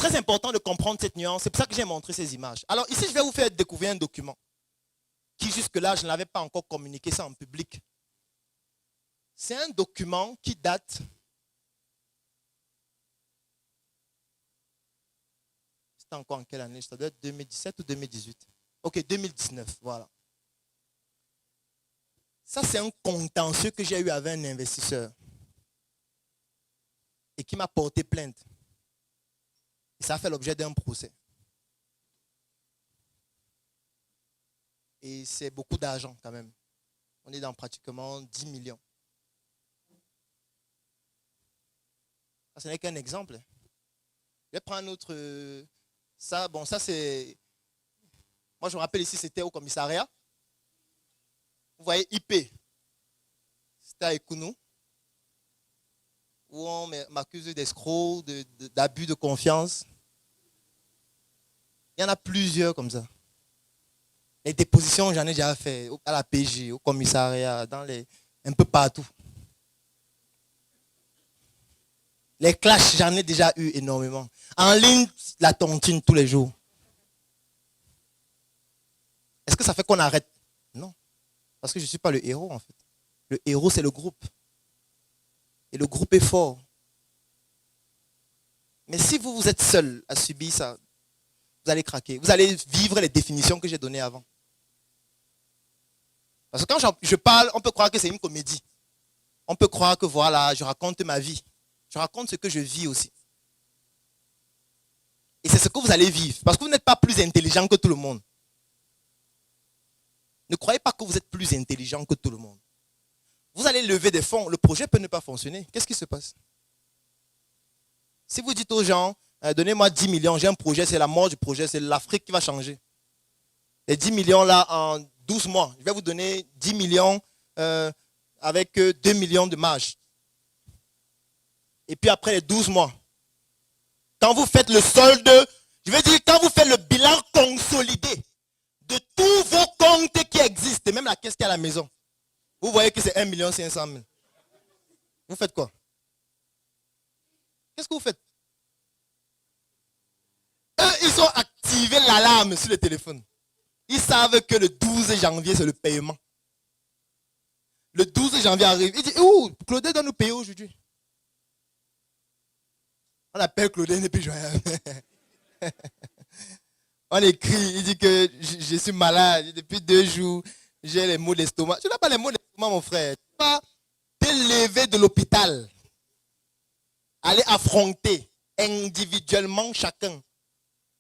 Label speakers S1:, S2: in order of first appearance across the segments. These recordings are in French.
S1: très important de comprendre cette nuance. C'est pour ça que j'ai montré ces images. Alors ici, je vais vous faire découvrir un document qui jusque-là, je ne l'avais pas encore communiqué ça en public. C'est un document qui date c'était encore en quelle année? Ça doit être 2017 ou 2018. Ok, 2019, voilà. Ça, c'est un contentieux que j'ai eu avec un investisseur et qui m'a porté plainte. Et ça a fait l'objet d'un procès. Et c'est beaucoup d'argent quand même. On est dans pratiquement 10 millions. Ça, ce n'est qu'un exemple. Je vais prendre un autre. Ça, bon, ça c'est. Moi, je me rappelle ici, c'était au commissariat. Vous voyez IP. C'était à Ekounou. Où on m'accuse d'escroc, d'abus de confiance. Il y en a plusieurs comme ça. Les dépositions, j'en ai déjà fait à la PJ, au commissariat, un peu partout. Les clashs, j'en ai déjà eu énormément. En ligne, la tontine tous les jours. Est-ce que ça fait qu'on arrête? Non. Parce que je ne suis pas le héros, en fait. Le héros, c'est le groupe. Et le groupe est fort. Mais si vous êtes seul à subir ça, vous allez craquer. Vous allez vivre les définitions que j'ai données avant. Parce que quand je parle, on peut croire que c'est une comédie. On peut croire que voilà, je raconte ma vie. Je raconte ce que je vis aussi. Et c'est ce que vous allez vivre. Parce que vous n'êtes pas plus intelligent que tout le monde. Ne croyez pas que vous êtes plus intelligent que tout le monde. Vous allez lever des fonds, le projet peut ne pas fonctionner. Qu'est-ce qui se passe? Si vous dites aux gens, donnez-moi 10 millions, j'ai un projet, c'est la mort du projet, c'est l'Afrique qui va changer. Les 10 millions là, en 12 mois, je vais vous donner 10 millions avec 2 millions de marge. Et puis après les 12 mois, quand vous faites le solde, je veux dire, quand vous faites le bilan consolidé de tous vos comptes qui existent, et même la caisse qui est à la maison, vous voyez que c'est 1 500 000. Vous faites quoi? Qu'est-ce que vous faites? Eux, ils ont activé l'alarme sur le téléphone. Ils savent que le 12 janvier, c'est le paiement. Le 12 janvier arrive. Il dit, ouh, Claudel doit nous payer aujourd'hui. On appelle Claudel et puis je... On écrit, il dit que je suis malade depuis 2 jours, j'ai les maux d'estomac. Tu n'as pas les maux d'estomac, mon frère. Tu vas te lever de l'hôpital, aller affronter individuellement chacun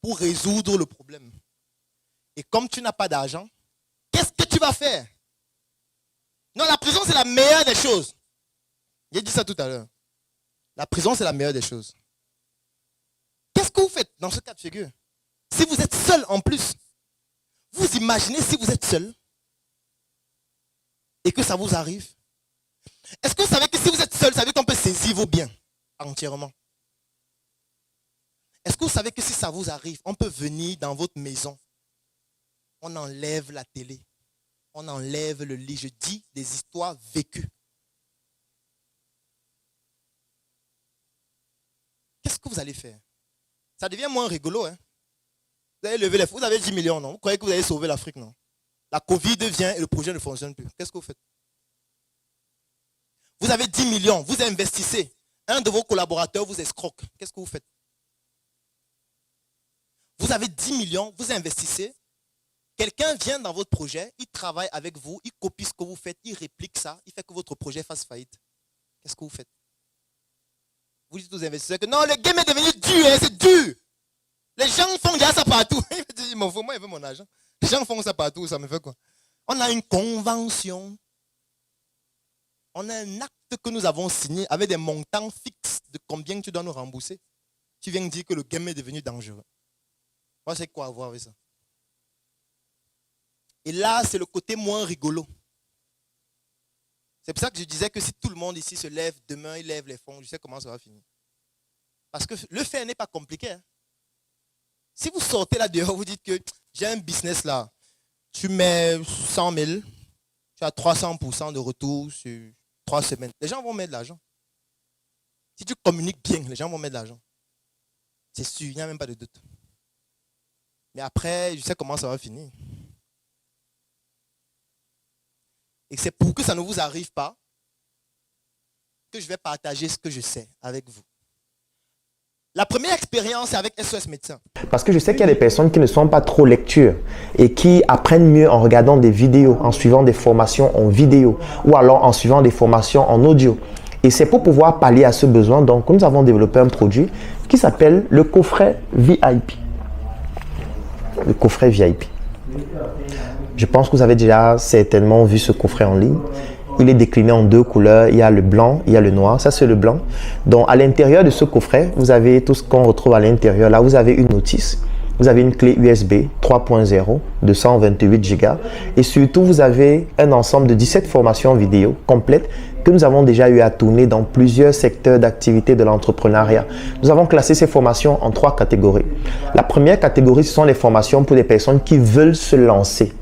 S1: pour résoudre le problème. Et comme tu n'as pas d'argent, qu'est-ce que tu vas faire? Non, la prison, c'est la meilleure des choses. J'ai dit ça tout à l'heure. La prison, c'est la meilleure des choses. Qu'est-ce que vous faites dans ce cas de figure? Si vous êtes seul en plus, vous imaginez si vous êtes seul et que ça vous arrive. Est-ce que vous savez que si vous êtes seul, ça veut dire qu'on peut saisir vos biens entièrement? Est-ce que vous savez que si ça vous arrive, on peut venir dans votre maison, on enlève la télé, on enlève le lit. Je dis des histoires vécues. Qu'est-ce que vous allez faire? Ça devient moins rigolo, hein? Vous avez levé les fonds, vous avez 10 millions, non? Vous croyez que vous allez sauver l'Afrique, non? La Covid vient et le projet ne fonctionne plus. Qu'est-ce que vous faites? Vous avez 10 millions, vous investissez. Un de vos collaborateurs vous escroque. Qu'est-ce que vous faites? Vous avez 10 millions, vous investissez. Quelqu'un vient dans votre projet, il travaille avec vous, il copie ce que vous faites, il réplique ça, il fait que votre projet fasse faillite. Qu'est-ce que vous faites? Vous dites aux investisseurs que non, le game est devenu dur, hein, c'est dur. Les gens font déjà ça partout. Il m'en faut, moi, il veut mon argent. Les gens font ça partout, ça me fait quoi? On a une convention. On a un acte que nous avons signé avec des montants fixes de combien tu dois nous rembourser. Tu viens de dire que le game est devenu dangereux. Moi, c'est quoi à voir avec ça? Et là, c'est le côté moins rigolo. C'est pour ça que je disais que si tout le monde ici se lève, demain, il lève les fonds, je sais comment ça va finir. Parce que le faire n'est pas compliqué. Hein? Si vous sortez là dehors, vous dites que j'ai un business là, tu mets 100 000, tu as 300% de retour sur 3 semaines. Les gens vont mettre de l'argent. Si tu communiques bien, les gens vont mettre de l'argent. C'est sûr, il n'y a même pas de doute. Mais après, je sais comment ça va finir. Et c'est pour que ça ne vous arrive pas que je vais partager ce que je sais avec vous. La première expérience, c'est avec SOS Médecins.
S2: Parce que je sais qu'il y a des personnes qui ne sont pas trop lectures et qui apprennent mieux en regardant des vidéos, en suivant des formations en vidéo ou alors en suivant des formations en audio. Et c'est pour pouvoir pallier à ce besoin, donc nous avons développé un produit qui s'appelle le coffret VIP. Le coffret VIP. Je pense que vous avez déjà certainement vu ce coffret en ligne. Il est décliné en deux couleurs. Il y a le blanc, il y a le noir. Ça, c'est le blanc. Donc, à l'intérieur de ce coffret, vous avez tout ce qu'on retrouve à l'intérieur. Là, vous avez une notice. Vous avez une clé USB 3.0 de 128 Go. Et surtout, vous avez un ensemble de 17 formations vidéo complètes que nous avons déjà eu à tourner dans plusieurs secteurs d'activité de l'entrepreneuriat. Nous avons classé ces formations en 3 catégories. La première catégorie, ce sont les formations pour des personnes qui veulent se lancer.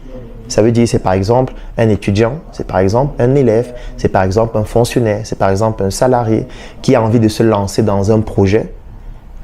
S2: Ça veut dire c'est par exemple un étudiant, c'est par exemple un élève, c'est par exemple un fonctionnaire, c'est par exemple un salarié qui a envie de se lancer dans un projet.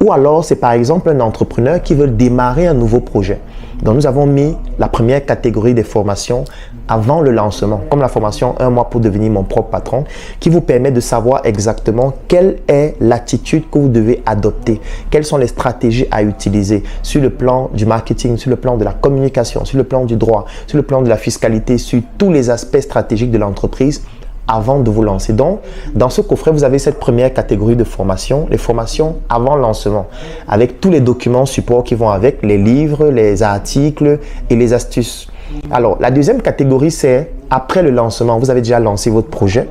S2: Ou alors c'est par exemple un entrepreneur qui veut démarrer un nouveau projet. Donc nous avons mis la première catégorie des formations avant le lancement, comme la formation 1 mois pour devenir mon propre patron, qui vous permet de savoir exactement quelle est l'attitude que vous devez adopter, quelles sont les stratégies à utiliser sur le plan du marketing, sur le plan de la communication, sur le plan du droit, sur le plan de la fiscalité, sur tous les aspects stratégiques de l'entreprise avant de vous lancer. Donc, dans ce coffret, vous avez cette première catégorie de formation, les formations avant lancement, avec tous les documents support qui vont avec, les livres, les articles et les astuces. Alors, la deuxième catégorie, c'est après le lancement. Vous avez déjà lancé votre projet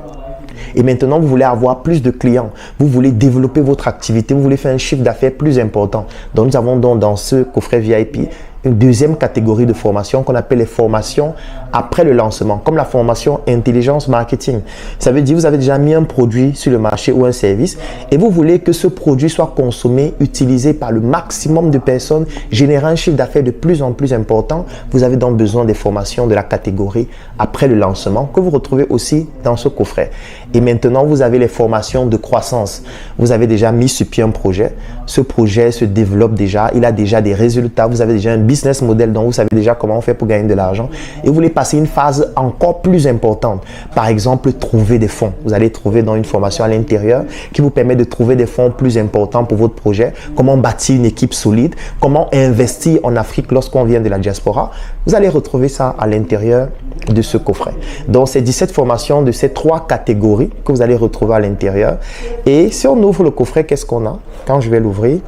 S2: et maintenant, vous voulez avoir plus de clients. Vous voulez développer votre activité. Vous voulez faire un chiffre d'affaires plus important. Donc, nous avons donc dans ce coffret VIP une deuxième catégorie de formation qu'on appelle les formations après le lancement, comme la formation intelligence marketing. Ça veut dire que vous avez déjà mis un produit sur le marché ou un service et vous voulez que ce produit soit consommé, utilisé par le maximum de personnes, générant un chiffre d'affaires de plus en plus important. Vous avez donc besoin des formations de la catégorie après le lancement que vous retrouvez aussi dans ce coffret. Et maintenant, vous avez les formations de croissance. Vous avez déjà mis sur pied un projet. Ce projet se développe déjà. Il a déjà des résultats. Vous avez déjà un business model dont vous savez déjà comment on fait pour gagner de l'argent. Et vous voulez passer une phase encore plus importante. Par exemple, trouver des fonds. Vous allez trouver dans une formation à l'intérieur qui vous permet de trouver des fonds plus importants pour votre projet. Comment bâtir une équipe solide. Comment investir en Afrique lorsqu'on vient de la diaspora. Vous allez retrouver ça à l'intérieur de ce coffret. Donc, c'est 17 formations de ces 3 catégories que vous allez retrouver à l'intérieur. Et si on ouvre le coffret, qu'est-ce qu'on a? Quand je vais l'ouvrir,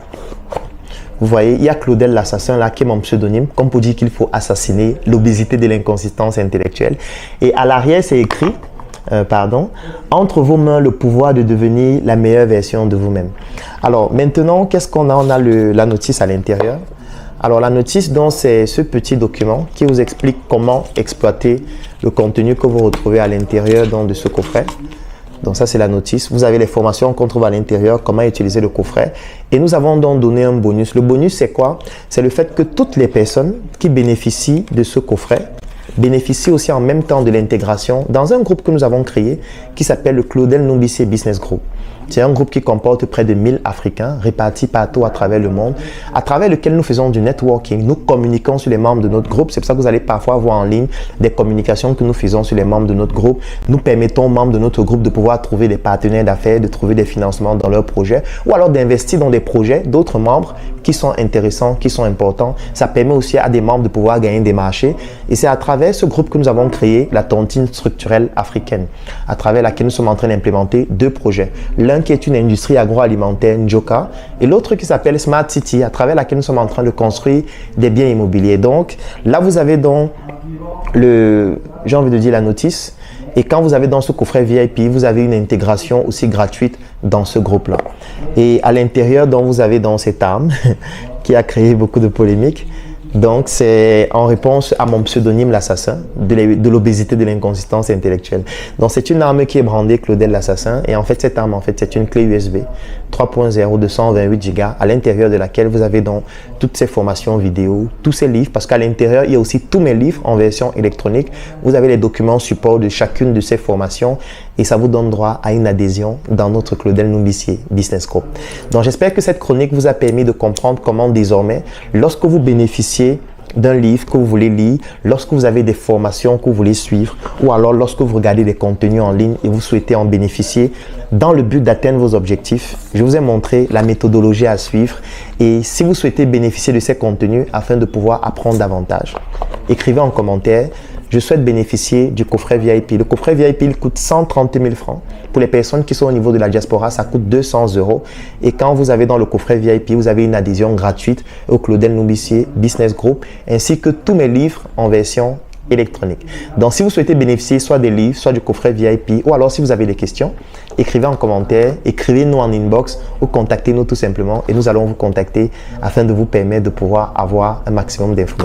S2: vous voyez, il y a Claudel l'assassin là qui est mon pseudonyme, comme pour dire qu'il faut assassiner l'obésité de l'inconsistance intellectuelle. Et à l'arrière, c'est écrit, entre vos mains le pouvoir de devenir la meilleure version de vous-même. Alors maintenant, qu'est-ce qu'on a? On a la notice à l'intérieur. Alors la notice, donc, c'est ce petit document qui vous explique comment exploiter le contenu que vous retrouvez à l'intérieur de ce coffret. Donc ça, c'est la notice. Vous avez les formations qu'on trouve à l'intérieur, comment utiliser le coffret. Et nous avons donc donné un bonus. Le bonus, c'est quoi? C'est le fait que toutes les personnes qui bénéficient de ce coffret bénéficient aussi en même temps de l'intégration dans un groupe que nous avons créé qui s'appelle le Claudel Nombissé Business Group. C'est un groupe qui comporte près de 1000 Africains répartis partout à travers le monde, à travers lequel nous faisons du networking. Nous communiquons sur les membres de notre groupe. C'est pour ça que vous allez parfois voir en ligne des communications que nous faisons sur les membres de notre groupe. Nous permettons aux membres de notre groupe de pouvoir trouver des partenaires d'affaires, de trouver des financements dans leurs projets ou alors d'investir dans des projets d'autres membres qui sont intéressants, qui sont importants. Ça permet aussi à des membres de pouvoir gagner des marchés. Et c'est à travers ce groupe que nous avons créé la tontine structurelle africaine, à travers laquelle nous sommes en train d'implémenter 2 projets. L'un qui est une industrie agroalimentaire, Njoka, et l'autre qui s'appelle Smart City, à travers laquelle nous sommes en train de construire des biens immobiliers. Donc, là, vous avez donc j'ai envie de dire la notice. Et quand vous avez dans ce coffret VIP, vous avez une intégration aussi gratuite dans ce groupe-là. Et à l'intérieur, donc, vous avez dans cette arme qui a créé beaucoup de polémiques. Donc, c'est en réponse à mon pseudonyme l'assassin de l'obésité de l'inconsistance intellectuelle. Donc, c'est une arme qui est brandée Claudel l'assassin. Et en fait, cette arme, c'est une clé USB 3.0 de 128 Go à l'intérieur de laquelle vous avez donc toutes ces formations vidéo, tous ces livres. Parce qu'à l'intérieur, il y a aussi tous mes livres en version électronique. Vous avez les documents support de chacune de ces formations. et ça vous donne droit à une adhésion dans notre Claudel Numbissier Business Group. Donc j'espère que cette chronique vous a permis de comprendre comment désormais, lorsque vous bénéficiez d'un livre que vous voulez lire, lorsque vous avez des formations que vous voulez suivre, ou alors lorsque vous regardez des contenus en ligne et vous souhaitez en bénéficier dans le but d'atteindre vos objectifs, je vous ai montré la méthodologie à suivre. Et si vous souhaitez bénéficier de ces contenus afin de pouvoir apprendre davantage, écrivez en commentaire: je souhaite bénéficier du coffret VIP. Le coffret VIP, il coûte 130 000 francs. Pour les personnes qui sont au niveau de la diaspora, ça coûte 200 €. Et quand vous avez dans le coffret VIP, vous avez une adhésion gratuite au Claudel Numbissier Business Group, ainsi que tous mes livres en version électronique. Donc, si vous souhaitez bénéficier soit des livres, soit du coffret VIP, ou alors si vous avez des questions, écrivez en commentaire, écrivez-nous en inbox ou contactez-nous tout simplement et nous allons vous contacter afin de vous permettre de pouvoir avoir un maximum d'informations.